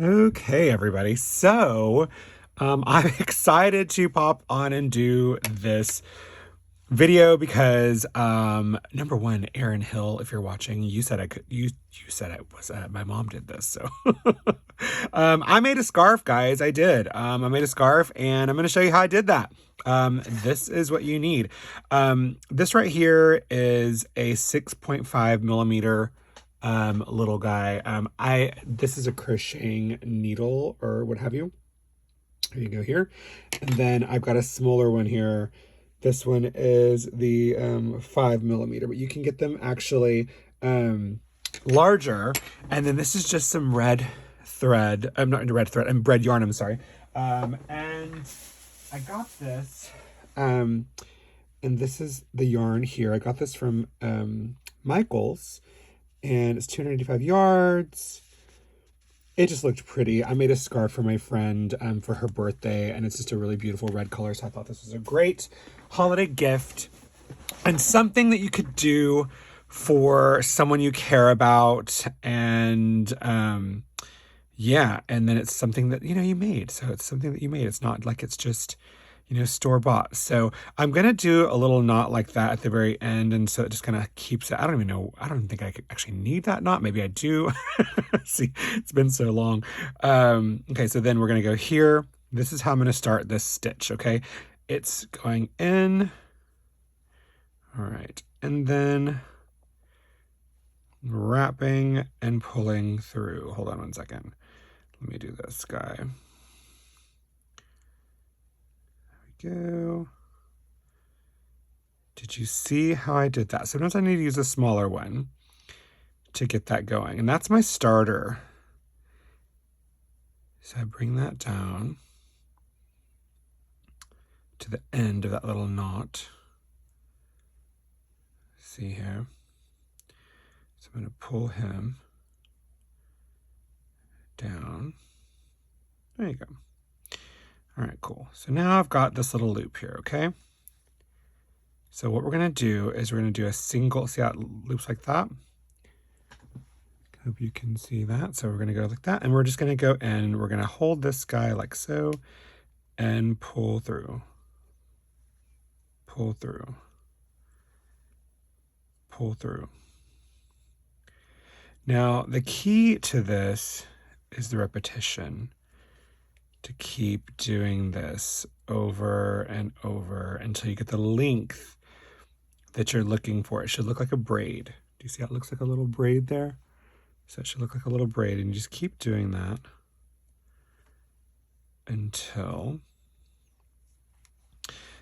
Okay, everybody. So, I'm excited to pop on and do this video because, number one, Erin Hill, if you're watching, you said I could. You said it was my mom did this. So, I made a scarf, guys. I did. I made a scarf, and I'm going to show you how I did that. This is what you need. This right here is a 6.5 millimeter little guy. This is a crocheting needle or what have you. Here you go here. And then I've got a smaller one here. This one is the 5 millimeter, but you can get them actually larger. And then this is just some red thread. I'm not into red thread. I'm red yarn. I'm sorry. And I got this. And this is the yarn here. I got this from Michael's. And it's 285 yards. It just looked pretty. I made a scarf for my friend for her birthday, and it's just a really beautiful red color. So I thought this was a great holiday gift and something that you could do for someone you care about. And yeah, and then it's something that, you made. So it's something that you made. It's not like it's just, store-bought. So I'm going to do a little knot like that at the very end. And so it just kind of keeps it. I don't even know. I don't think I could actually need that knot. Maybe I do. See, it's been so long. Okay, so then we're going to go here. This is how I'm going to start this stitch, okay? It's going in. All right. And then wrapping and pulling through. Hold on one second. Let me do this guy. Go. Did you see how I did that? Sometimes I need to use a smaller one to get that going. And that's my starter. So I bring that down to the end of that little knot. See here? So I'm going to pull him down. There you go. All right, cool. So now I've got this little loop here, okay? So what we're going to do is we're going to do a single, see how it loops like that? Hope you can see that. So we're going to go like that, and we're just going to go in. We're going to hold this guy like so and pull through. Pull through. Pull through. Now, the key to this is the repetition. To keep doing this over and over until you get the length that you're looking for. It should look like a braid. Do you see how it looks like a little braid there? So it should look like a little braid, and you just keep doing that until...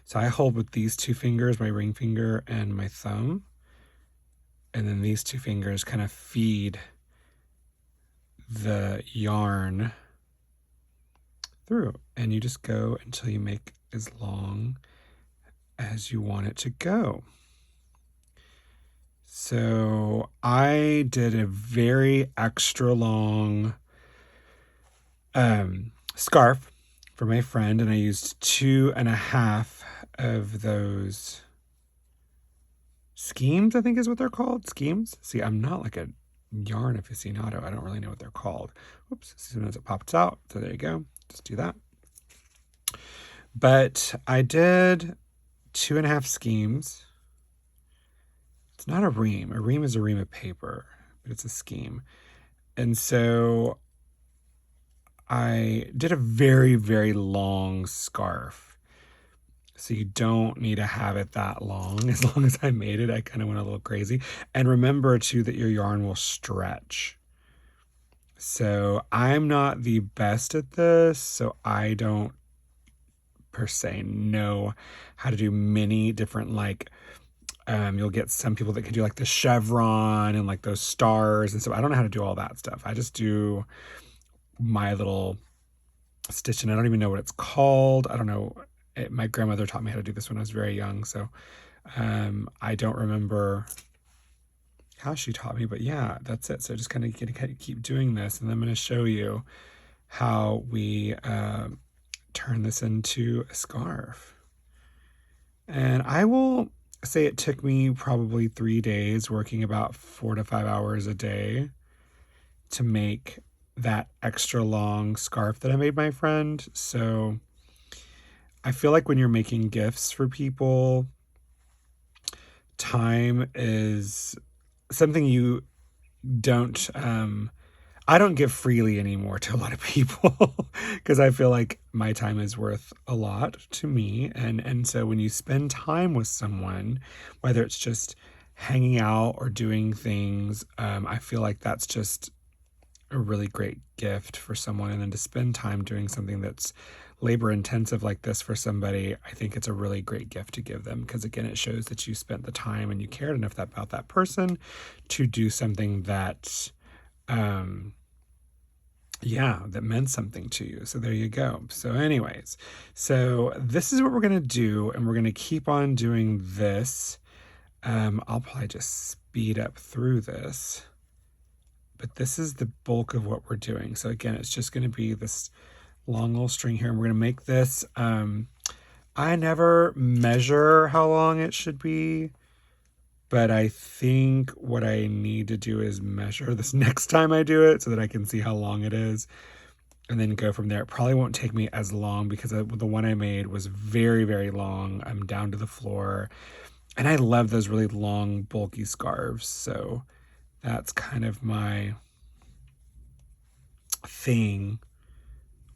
So I hold with these two fingers, my ring finger and my thumb, and then these two fingers kind of feed the yarn through, and you just go until you make as long as you want it to go. So I did a very extra long scarf for my friend, and I used 2.5 of those schemes, I think is what they're called. Schemes. See, I'm not like a yarn aficionado. I don't really know what they're called. Whoops, sometimes it pops out. So there you go. Just do that. But I did 2.5 schemes. It's not a ream. A ream is a ream of paper, but it's a scheme. And so I did a very, very long scarf. So you don't need to have it that long. As long as I made it, I kind of went a little crazy. And remember too that your yarn will stretch. So I'm not the best at this, so I don't per se know how to do many different, like, you'll get some people that can do like the chevron and like those stars and stuff. I don't know how to do all that stuff. I just do my little stitch, and I don't even know what it's called. I don't know. My grandmother taught me how to do this when I was very young, so I don't remember how she taught me, but yeah, that's it. So just kind of keep doing this, and then I'm going to show you how we turn this into a scarf. And I will say it took me probably 3 days, working about 4 to 5 hours a day to make that extra long scarf that I made my friend. So I feel like when you're making gifts for people, time is something you don't I don't give freely anymore to a lot of people because I feel like my time is worth a lot to me. And so when you spend time with someone, whether it's just hanging out or doing things, I feel like that's just a really great gift for someone. And then to spend time doing something that's labor intensive like this for somebody, I think it's a really great gift to give them because, again, it shows that you spent the time and you cared enough about that person to do something that that meant something to you. So there you go. So anyways, so this is what we're going to do, and we're going to keep on doing this. I'll probably just speed up through this, but this is the bulk of what we're doing. So again, it's just going to be this long little string here, and we're going to make this. I never measure how long it should be, but I think what I need to do is measure this next time I do it so that I can see how long it is and then go from there. It probably won't take me as long because the one I made was very, very long. I'm down to the floor, and I love those really long, bulky scarves. So that's kind of my thing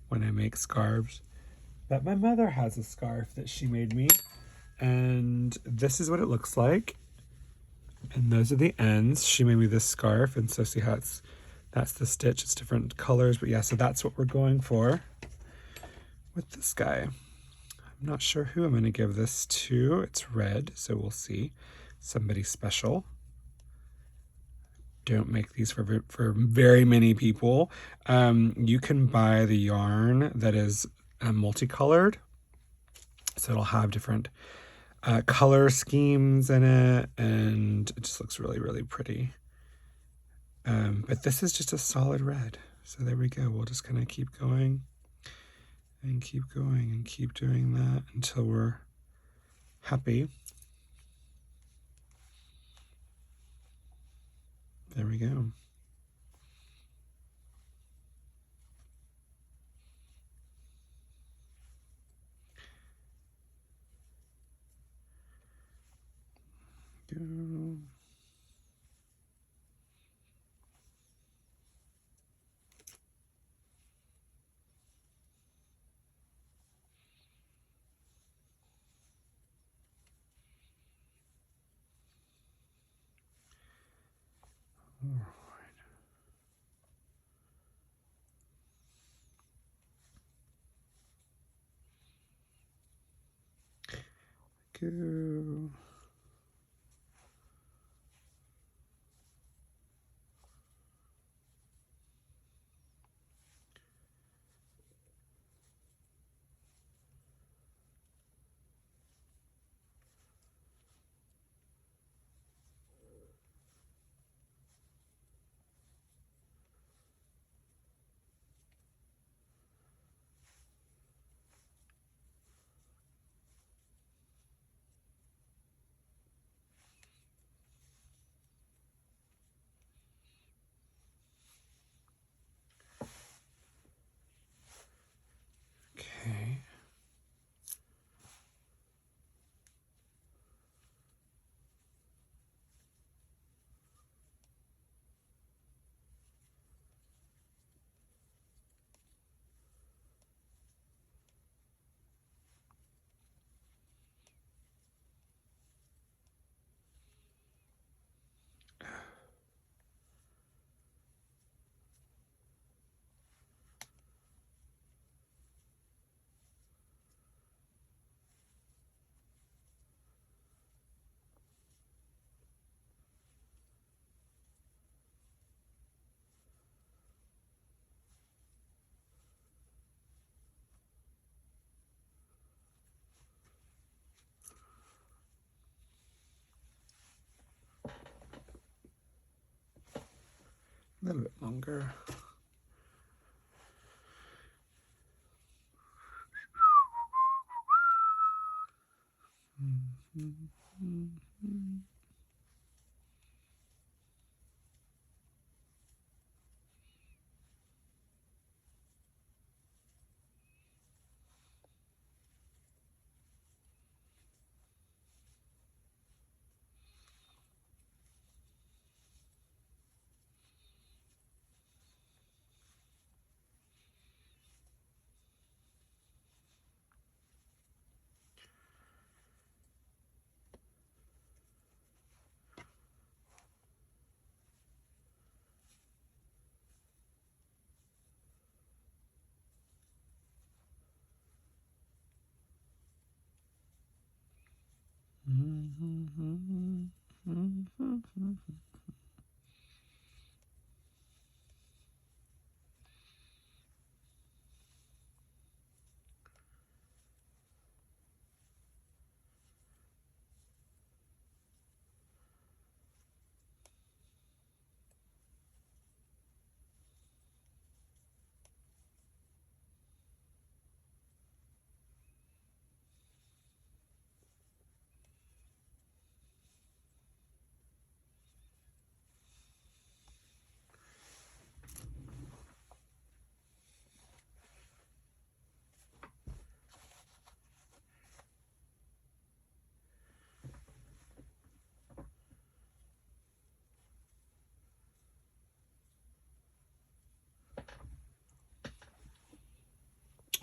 when I make scarves. But my mother has a scarf that she made me, and this is what it looks like. And those are the ends. She made me this scarf, and so see how that's the stitch. It's different colors, but yeah, so that's what we're going for with this guy. I'm not sure who I'm going to give this to. It's red, so we'll see. Somebody special. Don't make these for very many people. You can buy the yarn that is multicolored, so it'll have different color schemes in it, and it just looks really, really pretty. But this is just a solid red. So there we go. We'll just kind of keep going and keep going and keep doing that until we're happy. There we go. Go. Go. Okay. A little bit longer.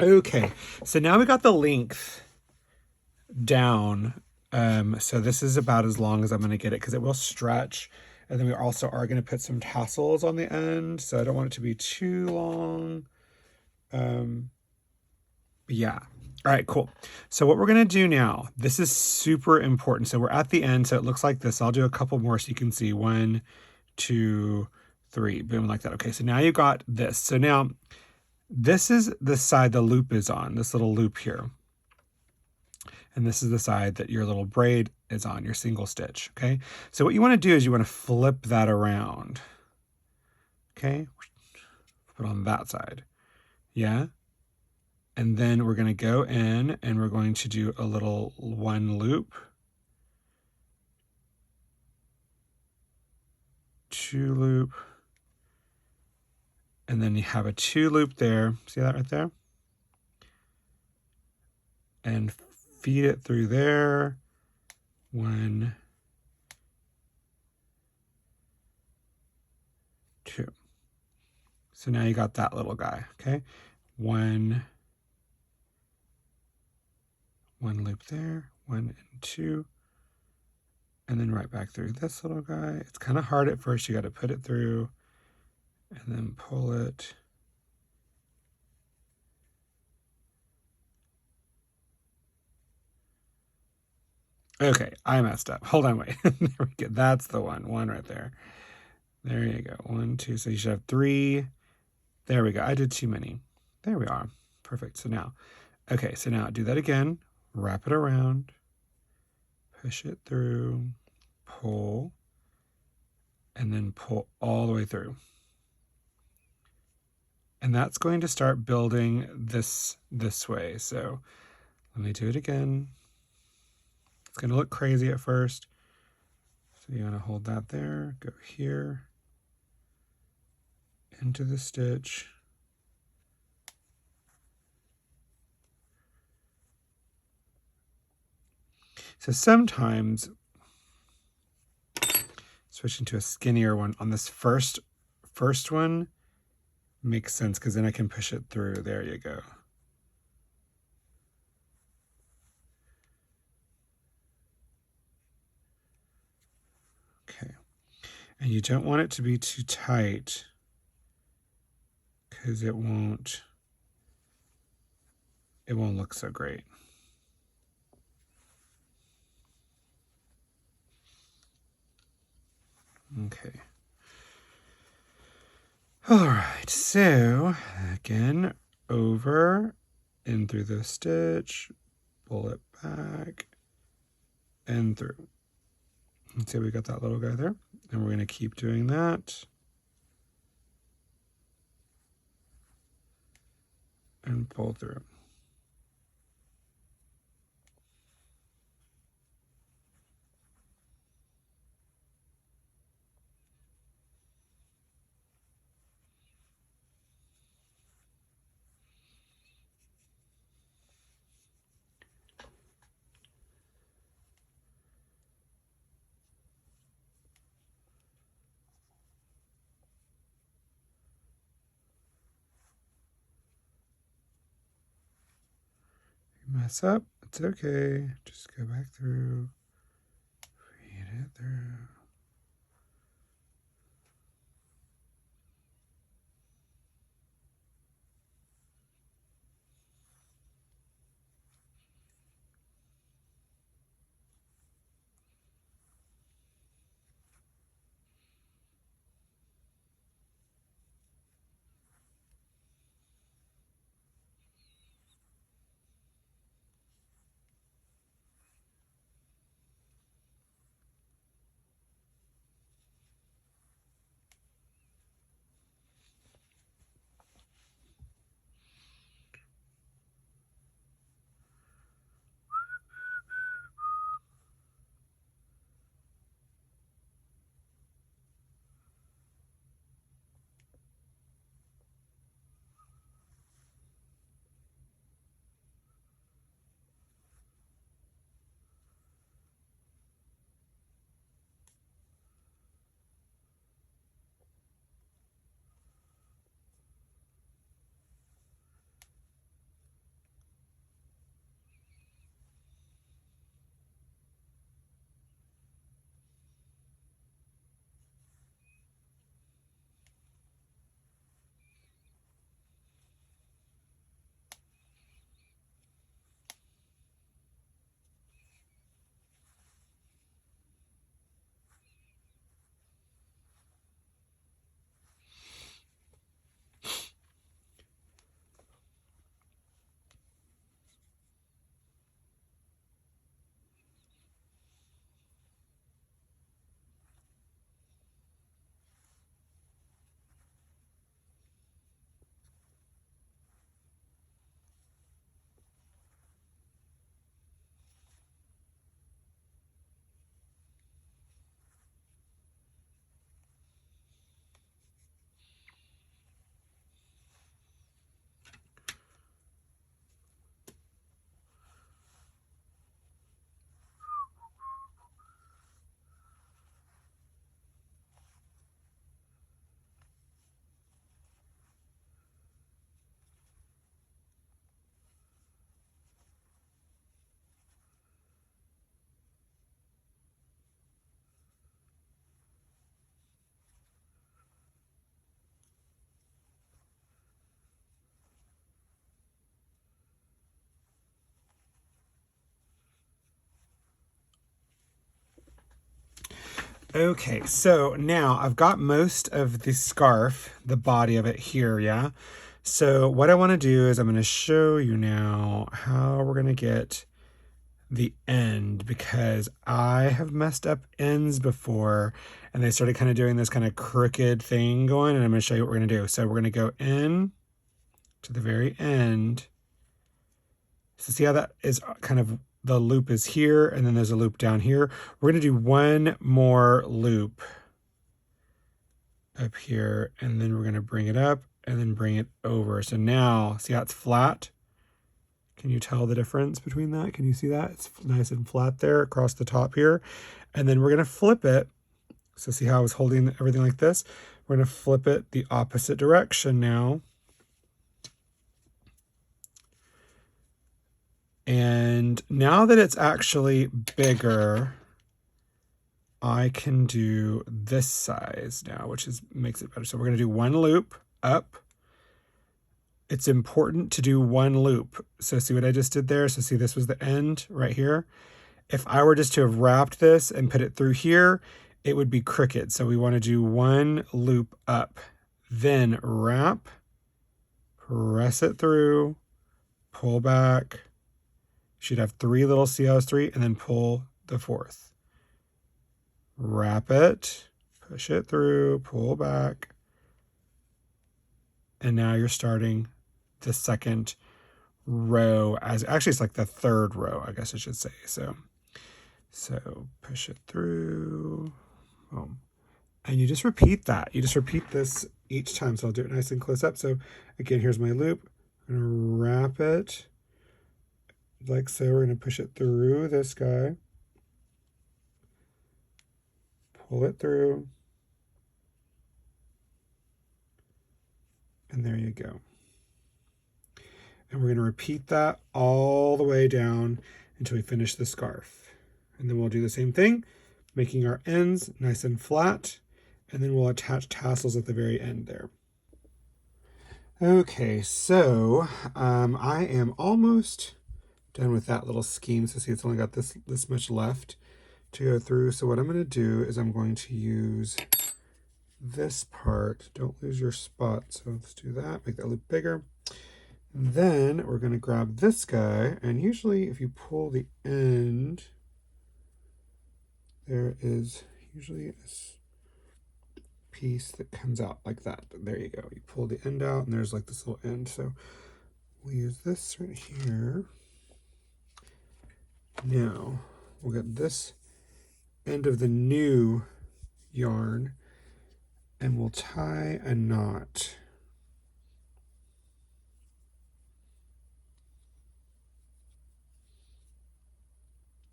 Okay, so now we got the length down. So this is about as long as I'm going to get it because it will stretch. And then we also are going to put some tassels on the end. So I don't want it to be too long. Yeah. All right, cool. So what we're going to do now, this is super important. So we're at the end. So it looks like this. I'll do a couple more so you can see 1, 2, 3, boom, like that. Okay, so now you got this. So now this is the side the loop is on, this little loop here. And this is the side that your little braid is on, your single stitch, okay? So what you want to do is you want to flip that around, okay? Put on that side, yeah? And then we're going to go in and we're going to do a little 1 loop, 2 loop, and then you have a 2 loop there. See that right there? And feed it through there. 1, 2. So now you got that little guy, okay? 1 loop there, 1 and 2, and then right back through this little guy. It's kind of hard at first. You got to put it through and then pull it. Okay, I messed up. Hold on, wait. There we go. That's the one right there. There you go. 1, 2. So you should have 3. There we go. I did too many. There we are. Perfect. So now, okay, so now do that again. Wrap it around, push it through, pull, and then pull all the way through. And that's going to start building this way. So let me do it again. It's going to look crazy at first. So you want to hold that there, go here, into the stitch. So sometimes switching to a skinnier one on this first one makes sense because then I can push it through. There you go. Okay. And you don't want it to be too tight because it won't look so great. Okay. All right, so again, over, in through the stitch, pull it back, and through. And see, we got that little guy there, and we're going to keep doing that. And pull through. Mess up, it's okay. Just go back through, feed it through. Okay, so now I've got most of the scarf, the body of it here, yeah? So what I want to do is I'm going to show you now how we're going to get the end, because I have messed up ends before and they started kind of doing this kind of crooked thing going, and I'm going to show you what we're going to do. So we're going to go in to the very end. So see how that is kind of, the loop is here and then there's a loop down here. We're going to do one more loop up here, and then we're going to bring it up and then bring it over. So now, see how it's flat? Can you tell the difference between that? Can you see that? It's nice and flat there across the top here. And then we're going to flip it. So see how I was holding everything like this? We're going to flip it the opposite direction now. And now that it's actually bigger, I can do this size now, which makes it better. So we're going to do one loop up. It's important to do one loop. So see what I just did there? So see, this was the end right here. If I were just to have wrapped this and put it through here, it would be crooked. So we want to do one loop up, then wrap, press it through, pull back. You should have 3 little CLs3, and then pull the 4th. Wrap it, push it through, pull back. And now you're starting the second row, as actually it's like the 3rd row, I guess I should say. So push it through, boom. And you just repeat that. You just repeat this each time. So I'll do it nice and close up. So again, here's my loop. I'm gonna wrap it like so. We're gonna push it through this guy, pull it through, and there you go. And we're going to repeat that all the way down until we finish the scarf. And then we'll do the same thing, making our ends nice and flat, and then we'll attach tassels at the very end there. Okay, so I am almost done with that little scheme. So see, it's only got this much left to go through. So what I'm going to do is I'm going to use this part. Don't lose your spot. So let's do that, make that loop bigger. And then we're going to grab this guy, and usually if you pull the end, there is usually a piece that comes out like that. There you go. You pull the end out, and there's like this little end. So we'll use this right here. Now we'll get this end of the new yarn, and we'll tie a knot.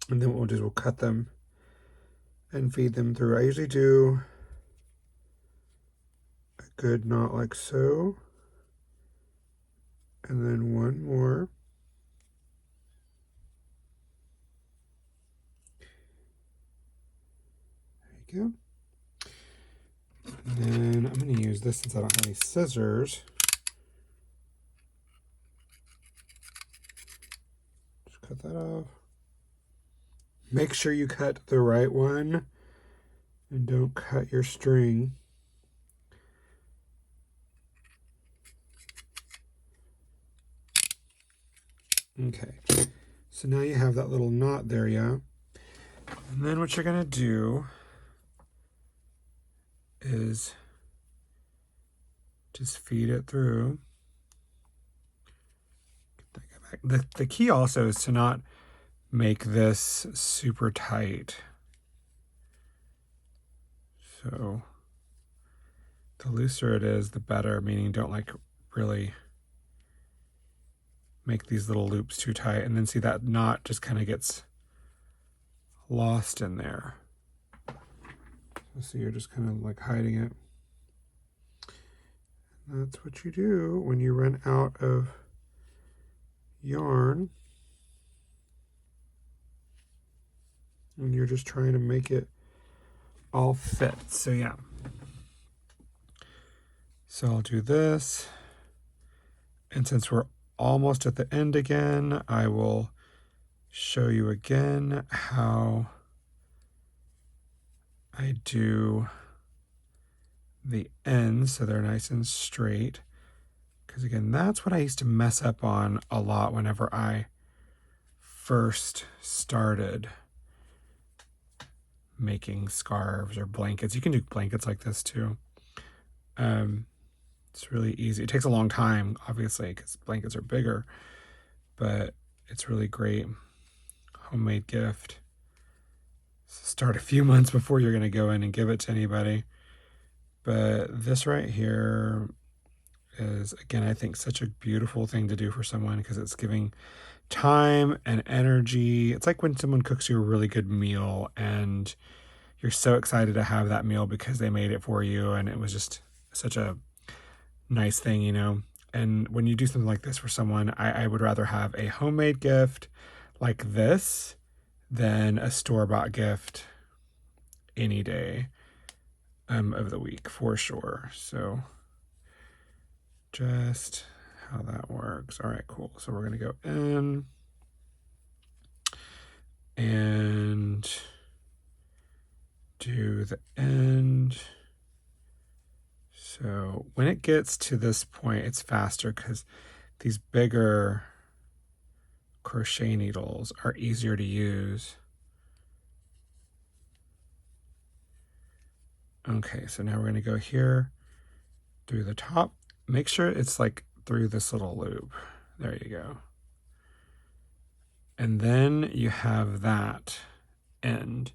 And then what we'll do is we'll cut them and feed them through. I usually do a good knot like so. And then one more. There you go. And then I'm going to use this since I don't have any scissors. Just cut that off. Make sure you cut the right one and don't cut your string. Okay, so now you have that little knot there, yeah? And then what you're gonna do is just feed it through. Get that guy back. The key also is to not make this super tight. So the looser it is, the better, meaning don't like really make these little loops too tight. And then see that knot just kind of gets lost in there. So you're just kind of like hiding it. And that's what you do when you run out of yarn. And you're just trying to make it all fit. So yeah. So I'll do this. And since we're almost at the end again, I will show you again how I do the ends so they're nice and straight. Because again, that's what I used to mess up on a lot whenever I first started making scarves or blankets. You can do blankets like this too. It's really easy. It takes a long time, obviously, because blankets are bigger, but it's really great. Homemade gift. Start a few months before you're going to go in and give it to anybody. But this right here is, again, I think such a beautiful thing to do for someone because it's giving time and energy. It's like when someone cooks you a really good meal and you're so excited to have that meal because they made it for you and it was just such a nice thing, you know. And when you do something like this for someone, I would rather have a homemade gift like this than a store-bought gift any day of the week for sure. So just how that works. All right, cool. So we're gonna go in and do the end. So when it gets to this point, it's faster because these bigger crochet needles are easier to use. Okay, so now we're going to go here through the top. Make sure it's like through this little loop. There you go. And then you have that end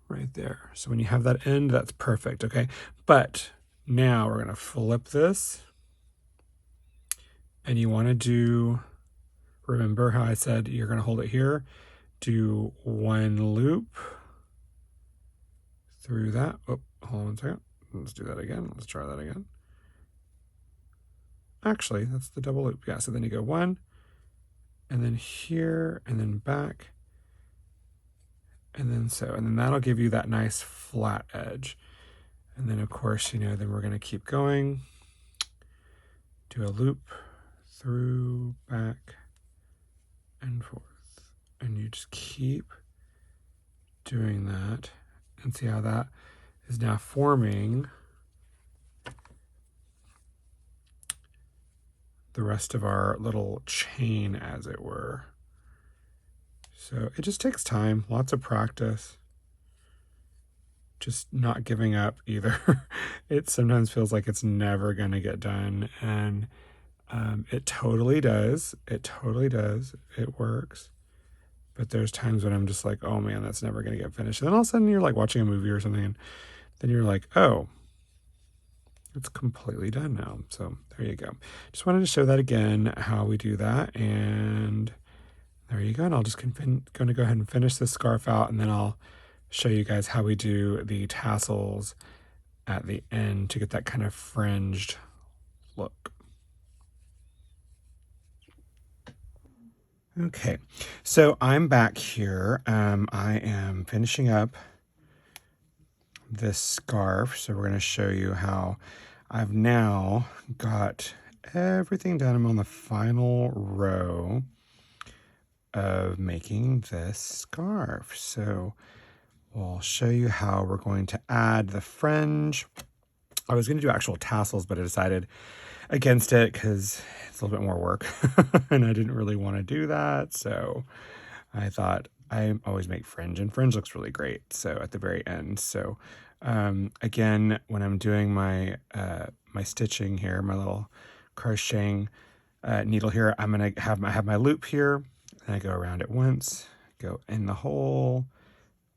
right there. So when you have that end, that's perfect, okay? But now we're going to flip this. And you want to do, remember how I said you're going to hold it here? Do one loop through that. Oh, hold on one second. Let's do that again. Let's try that again. Actually, that's the double loop. Yeah, so then you go one, and then here, and then back, and then so. And then that'll give you that nice flat edge. And then, of course, you know, then we're going to keep going. Do a loop through, back, and forth. And you just keep doing that. And see how that is now forming the rest of our little chain, as it were. So it just takes time, lots of practice. Just not giving up either. It sometimes feels like it's never going to get done. And it totally does. It totally does. It works. But there's times when I'm just like, oh man, that's never going to get finished. And then all of a sudden you're like watching a movie or something, and then you're like, oh, it's completely done now. So there you go. Just wanted to show that again, how we do that. And there you go. And I'll just going to go ahead and finish this scarf out, and then I'll show you guys how we do the tassels at the end to get that kind of fringed look. Okay, so I'm back here. I am finishing up this scarf. So we're going to show you how I've now got everything done. I'm on the final row of making this scarf. So we'll show you how we're going to add the fringe. I was going to do actual tassels, but I decided against it because it's a little bit more work and I didn't really want to do that. So I thought I always make fringe, and fringe looks really great. So at the very end. So again, when I'm doing my my stitching here, my little crocheting needle here, I'm going to have my loop here, and I go around it once, go in the hole,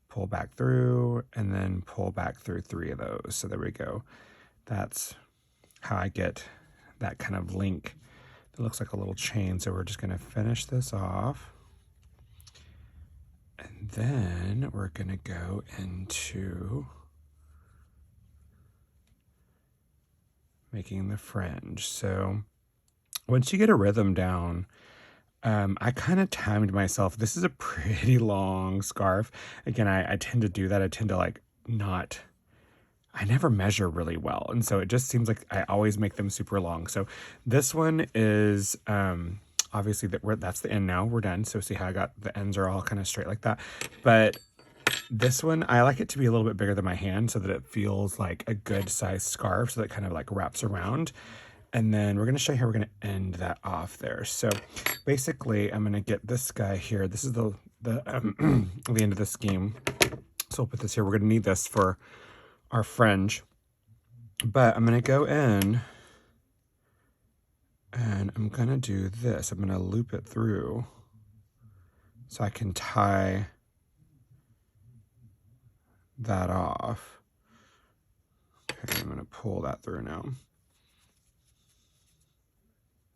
pull back through, and then pull back through 3 of those. So there we go. That's how I get that kind of link that looks like a little chain. So we're just going to finish this off. And then we're going to go into making the fringe. So once you get a rhythm down, I kind of timed myself. This is a pretty long scarf. Again, I tend to do that. I tend to like not... I never measure really well, and so it just seems like I always make them super long. So this one is obviously that's the end now. We're done. So see how I got the ends are all kind of straight like that. But This one, I like it to be a little bit bigger than my hand so that it feels like a good sized scarf, so that kind of like wraps around. And then we're going to show you how we're going to end that off there. So basically, I'm going to get this guy here. This is the the end of the scheme. So we'll put this here. We're going to need this for our fringe. But I'm going to go in and I'm going to do this. I'm going to loop it through so I can tie that off. Okay, I'm going to pull that through now.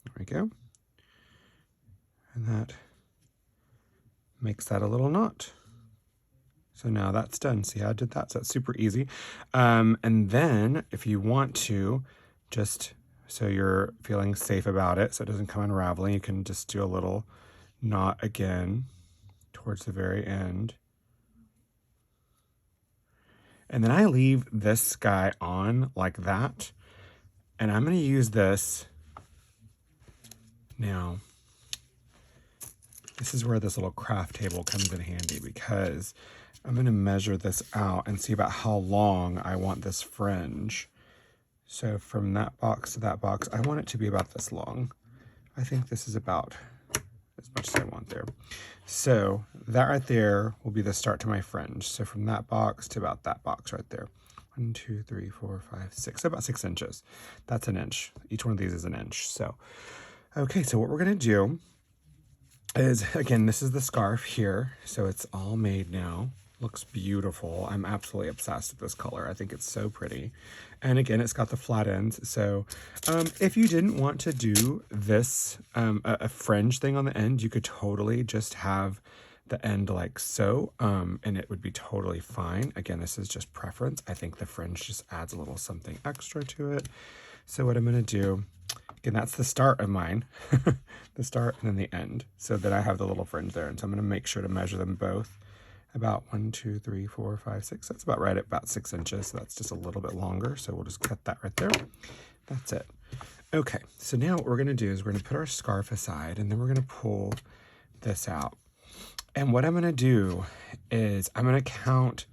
There we go. And that makes that a little knot. So now that's done. See how I did that? So that's super easy. And then if you want to, just so you're feeling safe about it, so it doesn't come unraveling, you can just do a little knot again towards the very end. And then I leave this guy on like that. And I'm going to use this now. This is where this little craft table comes in handy, because I'm going to measure this out and see about how long I want this fringe. So from that box to that box, I want it to be about this long. I think this is about as much as I want there. So that right there will be the start to my fringe. So from that box to about that box right there. 1, 2, 3, 4, 5, 6, so about 6 inches. That's an inch. Each one of these is an inch. So, okay, so what we're going to do is, again, this is the scarf here. So it's all made now. Looks beautiful. I'm absolutely obsessed with this color. I think it's so pretty. And again, it's got the flat ends. So if you didn't want to do this, a fringe thing on the end, you could totally just have the end like so, and it would be totally fine. Again, this is just preference. I think the fringe just adds a little something extra to it. So what I'm going to do, again, that's the start of mine, the start and then the end. So that I have the little fringe there. And so I'm going to make sure to measure them both. About 1, 2, 3, 4, 5, 6. That's about right at about 6 inches. So that's just a little bit longer. So we'll just cut that right there. That's it. Okay, so now what we're going to do is we're going to put our scarf aside, and then we're going to pull this out. And what I'm going to do is I'm going to count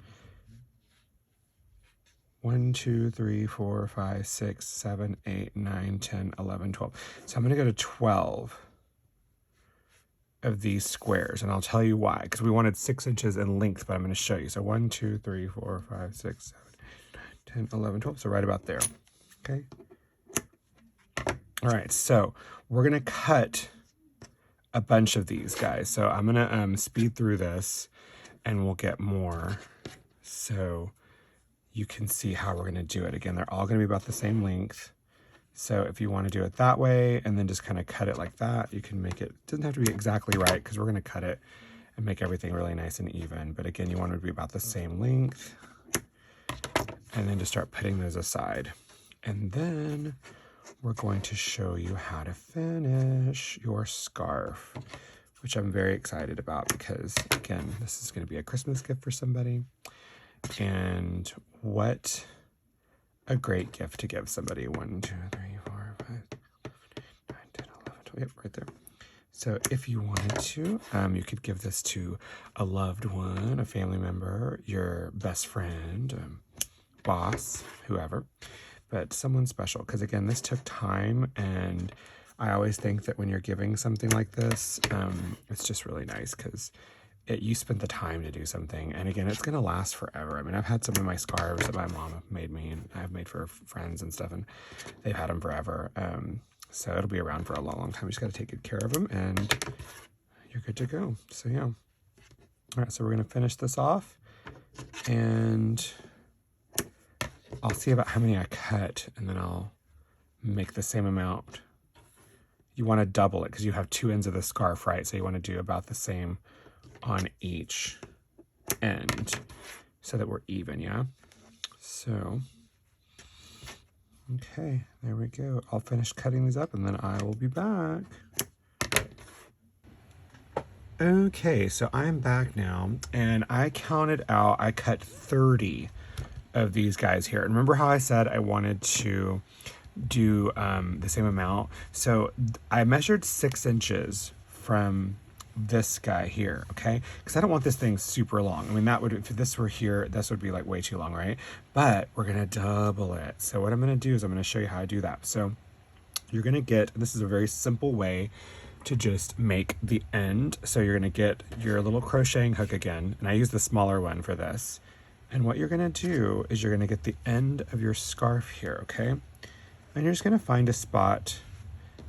1, 2, 3, 4, 5, 6, 7, 8, 9, 10, 11, 12. So I'm going to go to 12 of these squares, and I'll tell you why, because we wanted 6 inches in length, but I'm going to show you. So 1, 2, 3, 4, 5, 6, 7, 8, 9, 10, 11, 12. So right about there. Okay. All right. So we're going to cut a bunch of these guys. So I'm going to speed through this, and we'll get more. So you can see how we're going to do it. Again, they're all going to be about the same length. So if you want to do it that way and then just kind of cut it like that, you can make it, doesn't have to be exactly right, because we're going to cut it and make everything really nice and even. But again, you want it to be about the same length. And then just start putting those aside. And then we're going to show you how to finish your scarf, which I'm very excited about, because again, this is going to be a Christmas gift for somebody. And what a great gift to give somebody. 1, 2, 3, 4, 5, 9, 10, 11, 12. Yep, right there. So if you wanted to, you could give this to a loved one, a family member, your best friend, boss, whoever, but someone special. Because again, this took time, and I always think that when you're giving something like this, it's just really nice, because you spent the time to do something. And again, it's going to last forever. I mean, I've had some of my scarves that my mom made me, and I've made for friends and stuff, and they've had them forever. So it'll be around for a long, long time. You just got to take good care of them, and you're good to go. So yeah. All right, so we're going to finish this off, and I'll see about how many I cut, and then I'll make the same amount. You want to double it, because you have 2 ends of the scarf, right? So you want to do about the same on each end so that we're even, yeah? So, okay, there we go. I'll finish cutting these up, and then I will be back. Okay, so I'm back now, and I counted out, I cut 30 of these guys here. And remember how I said I wanted to do the same amount? So I measured 6 inches from this guy here, okay? Because I don't want this thing super long. I mean, that would, if this were here, this would be like way too long, right? But we're gonna double it. So what I'm gonna do is I'm gonna show you how I do that. So you're gonna get, this is a very simple way to just make the end. So you're gonna get your little crocheting hook again, and I use the smaller one for this. And what you're gonna do is you're gonna get the end of your scarf here, okay? And you're just gonna find a spot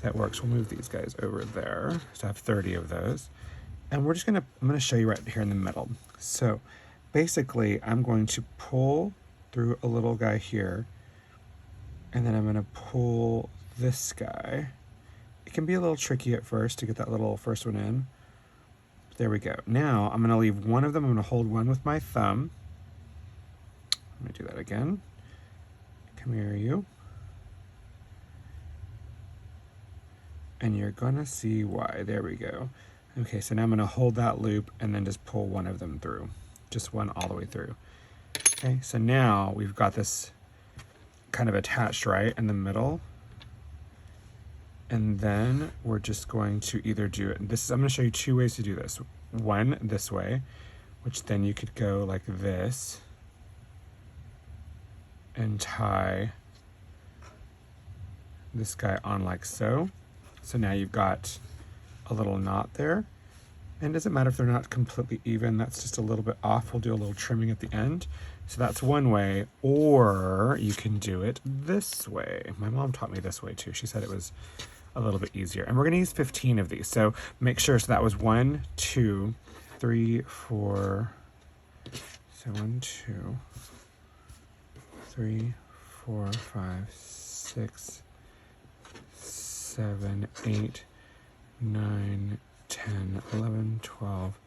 that works. We'll move these guys over there. So I have 30 of those. And we're just I'm gonna show you right here in the middle. So basically I'm going to pull through a little guy here, and then I'm gonna pull this guy. It can be a little tricky at first to get that little first one in. There we go. Now I'm gonna leave one of them. I'm gonna hold one with my thumb. I'm gonna do that again. Come here, you. And you're gonna see why. There we go. Okay, so now I'm gonna hold that loop and then just pull one of them through. Just one all the way through. Okay, so now we've got this kind of attached right in the middle. And then we're just going to either do it, this is, I'm gonna show you two ways to do this. One, this way, which then you could go like this and tie this guy on like so. So now you've got a little knot there. And it doesn't matter if they're not completely even, that's just a little bit off. We'll do a little trimming at the end. So that's one way, or you can do it this way. My mom taught me this way too. She said it was a little bit easier. And we're gonna use 15 of these. So make sure, so that was 1, 2, 3, 4. So 1, 2, 3, 4, 5, 6, 7, 8, 9, 10, 11, 12,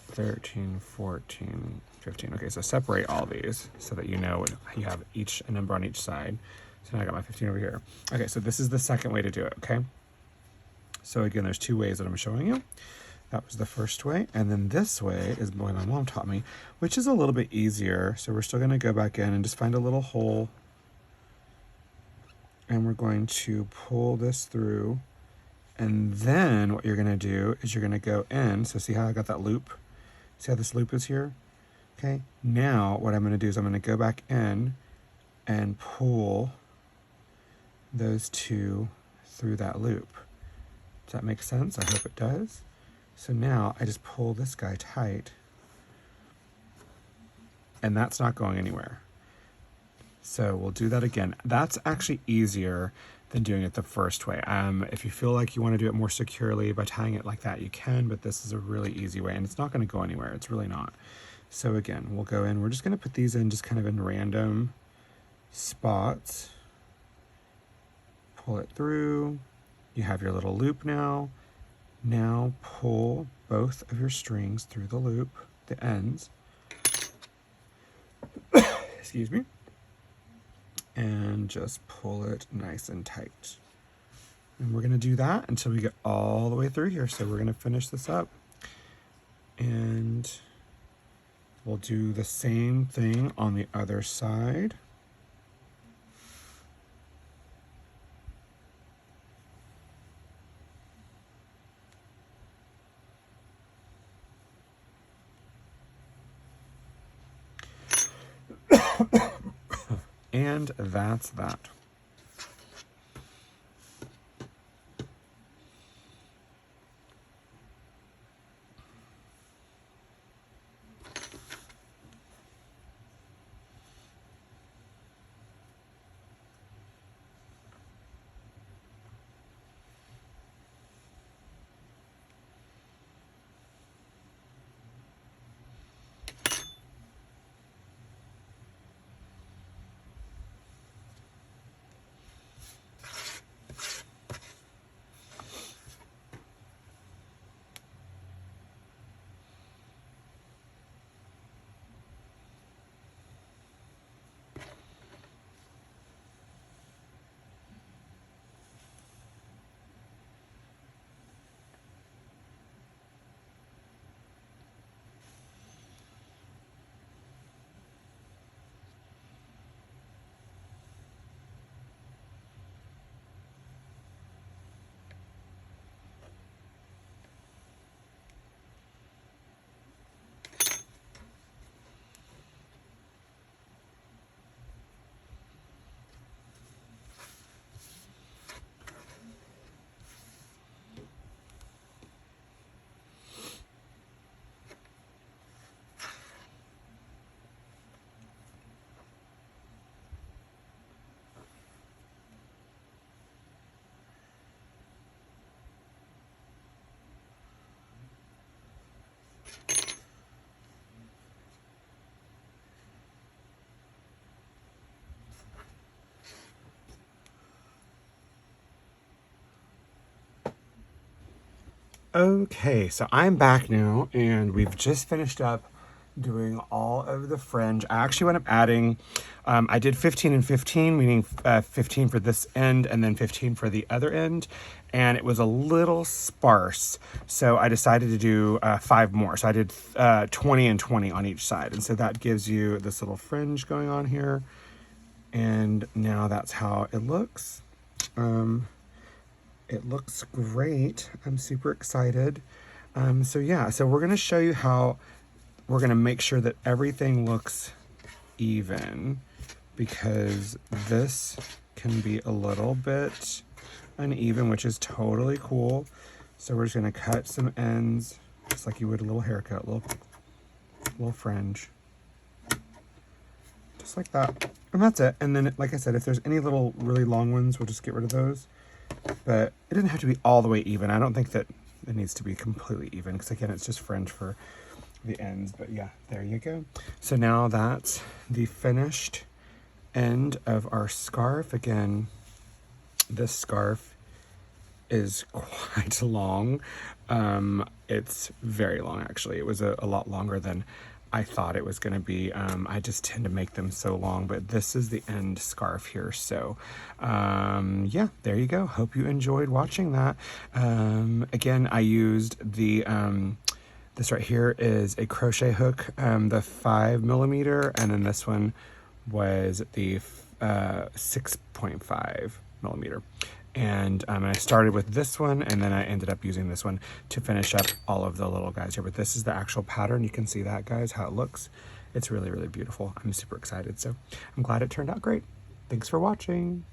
13, 14, 15. Okay, so separate all these so that you know you have each a number on each side. So now I got my 15 over here. Okay, so this is the second way to do it, okay? So again, there's two ways that I'm showing you. That was the first way. And then this way is the way my mom taught me, which is a little bit easier. So we're still gonna go back in and just find a little hole. And we're going to pull this through. And then what you're gonna do is you're gonna go in. So see how I got that loop? See how this loop is here? Okay, now what I'm gonna do is I'm gonna go back in and pull those two through that loop. Does that make sense? I hope it does. So now I just pull this guy tight, and that's not going anywhere. So we'll do that again. That's actually easier than doing it the first way. If you feel like you want to do it more securely by tying it like that, you can, but this is a really easy way, and it's not going to go anywhere. It's really not. So again, we'll go in. We're just going to put these in just kind of in random spots. Pull it through. You have your little loop now. Now pull both of your strings through the loop, the ends. Excuse me. And just pull it nice and tight. And we're gonna do that until we get all the way through here. So we're gonna finish this up. And we'll do the same thing on the other side. And that's that. Okay, so I'm back now, and we've just finished up doing all of the fringe. I actually went up adding, I did 15 and 15, meaning 15 for this end and then 15 for the other end, and it was a little sparse, so I decided to do 5 more. So I did 20 and 20 on each side, and so that gives you this little fringe going on here, and now that's how it looks. It looks great. I'm super excited. So yeah, so we're gonna show you how we're gonna make sure that everything looks even, because this can be a little bit uneven, which is totally cool. So we're just gonna cut some ends, just like you would a little haircut, little fringe. Just like that. And that's it. And then, like I said, if there's any little really long ones, we'll just get rid of those. But it doesn't have to be all the way even. I don't think that it needs to be completely even, because again, it's just fringe for the ends. But yeah, there you go. So now that's the finished end of our scarf. Again, this scarf is quite long. It's very long, actually. It was a lot longer than I thought it was going to be. I just tend to make them so long, but this is the end scarf here. So yeah, there you go. Hope you enjoyed watching that. Again, I used the this right here is a crochet hook, the 5mm, and then this one was the 6.5mm. And I started with this one, and then I ended up using this one to finish up all of the little guys here. But this is the actual pattern. You can see that, guys, how it looks. It's really, really beautiful. I'm super excited. So I'm glad it turned out great. Thanks for watching.